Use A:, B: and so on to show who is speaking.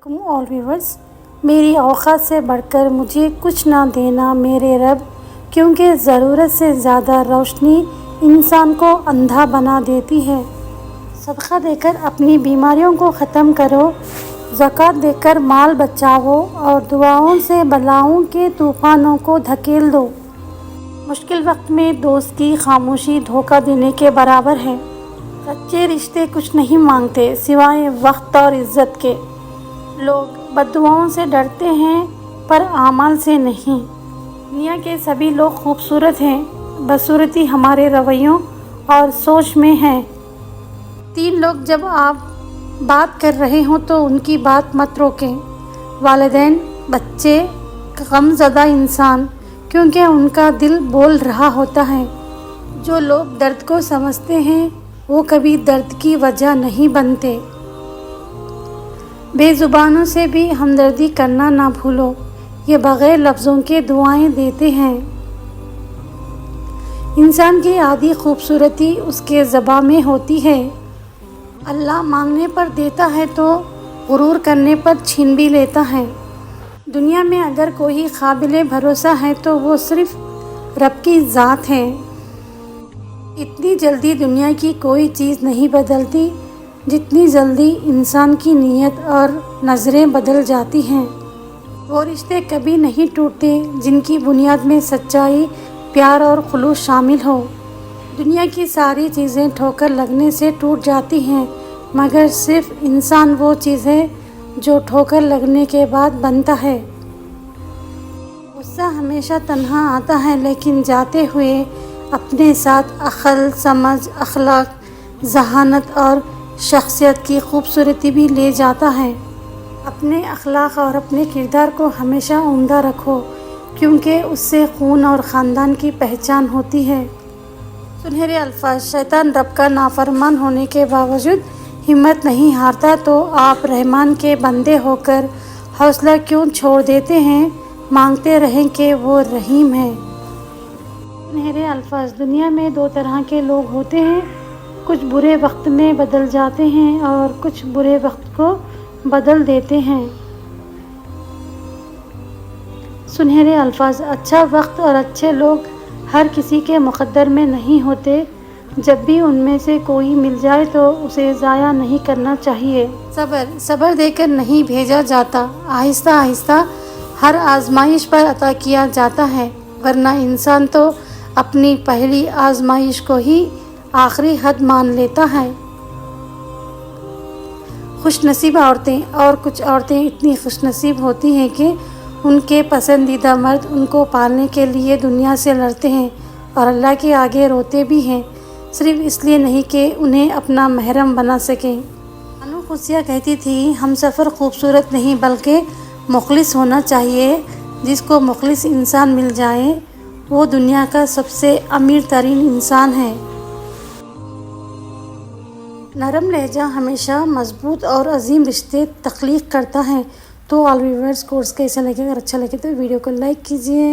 A: علیکم آل ویورز، میری اوقات سے بڑھ کر مجھے کچھ نہ دینا میرے رب، کیونکہ ضرورت سے زیادہ روشنی انسان کو اندھا بنا دیتی ہے۔ صدقہ دے کر اپنی بیماریوں کو ختم کرو، زکوٰۃ دے کر مال بچاؤ اور دعاؤں سے بلاؤں کے طوفانوں کو دھکیل دو۔ مشکل وقت میں دوست کی خاموشی دھوکہ دینے کے برابر ہے۔ سچے رشتے کچھ نہیں مانگتے سوائے وقت اور عزت کے۔ لوگ بددعاؤں سے ڈرتے ہیں پر اعمال سے نہیں۔ دنیا کے سبھی لوگ خوبصورت ہیں، بدصورتی ہمارے رویوں اور سوچ میں ہے۔ 3 لوگ جب آپ بات کر رہے ہوں تو ان کی بات مت روکیں: والدین، بچے، غم زدہ انسان، کیونکہ ان کا دل بول رہا ہوتا ہے۔ جو لوگ درد کو سمجھتے ہیں وہ کبھی درد کی وجہ نہیں بنتے۔ بے زبانوں سے بھی ہمدردی کرنا نہ بھولو، یہ بغیر لفظوں کے دعائیں دیتے ہیں۔ انسان کی آدھی خوبصورتی اس کے زباں میں ہوتی ہے۔ اللہ مانگنے پر دیتا ہے تو غرور کرنے پر چھین بھی لیتا ہے۔ دنیا میں اگر کوئی قابل بھروسہ ہے تو وہ صرف رب کی ذات ہے۔ اتنی جلدی دنیا کی کوئی چیز نہیں بدلتی جتنی جلدی انسان کی نیت اور نظریں بدل جاتی ہیں۔ وہ رشتے کبھی نہیں ٹوٹتے جن کی بنیاد میں سچائی، پیار اور خلوص شامل ہو۔ دنیا کی ساری چیزیں ٹھوکر لگنے سے ٹوٹ جاتی ہیں، مگر صرف انسان وہ چیز ہے جو ٹھوکر لگنے کے بعد بنتا ہے۔ غصہ ہمیشہ تنہا آتا ہے لیکن جاتے ہوئے اپنے ساتھ عقل، سمجھ، اخلاق، ذہانت اور شخصیت کی خوبصورتی بھی لے جاتا ہے۔ اپنے اخلاق اور اپنے کردار کو ہمیشہ عمدہ رکھو، کیونکہ اس سے خون اور خاندان کی پہچان ہوتی ہے۔ سنہرے الفاظ: شیطان رب کا نافرمان ہونے کے باوجود ہمت نہیں ہارتا، تو آپ رحمان کے بندے ہو کر حوصلہ کیوں چھوڑ دیتے ہیں؟ مانگتے رہیں کہ وہ رحیم ہے۔ سنہرے الفاظ: دنیا میں 2 طرح کے لوگ ہوتے ہیں، کچھ برے وقت میں بدل جاتے ہیں اور کچھ برے وقت کو بدل دیتے ہیں۔ سنہرے الفاظ: اچھا وقت اور اچھے لوگ ہر کسی کے مقدر میں نہیں ہوتے، جب بھی ان میں سے کوئی مل جائے تو اسے ضائع نہیں کرنا چاہیے۔ صبر دے کر نہیں بھیجا جاتا، آہستہ آہستہ ہر آزمائش پر عطا کیا جاتا ہے، ورنہ انسان تو اپنی پہلی آزمائش کو ہی آخری حد مان لیتا ہے۔ خوش نصیب عورتیں: اور کچھ عورتیں اتنی خوش نصیب ہوتی ہیں کہ ان کے پسندیدہ مرد ان کو پالنے کے لیے دنیا سے لڑتے ہیں اور اللہ کے آگے روتے بھی ہیں، صرف اس لیے نہیں کہ انہیں اپنا محرم بنا سکیں۔ بانو قدسیہ کہتی تھی، ہم سفر خوبصورت نہیں بلکہ مخلص ہونا چاہیے۔ جس کو مخلص انسان مل جائے وہ دنیا کا سب سے امیر ترین انسان ہے۔ نرم لہجہ ہمیشہ مضبوط اور عظیم رشتے تخلیق کرتا ہے۔ تو آل ویورز، کورس کیسا لگے؟ اگر اچھا لگے تو ویڈیو کو لائک کیجیے۔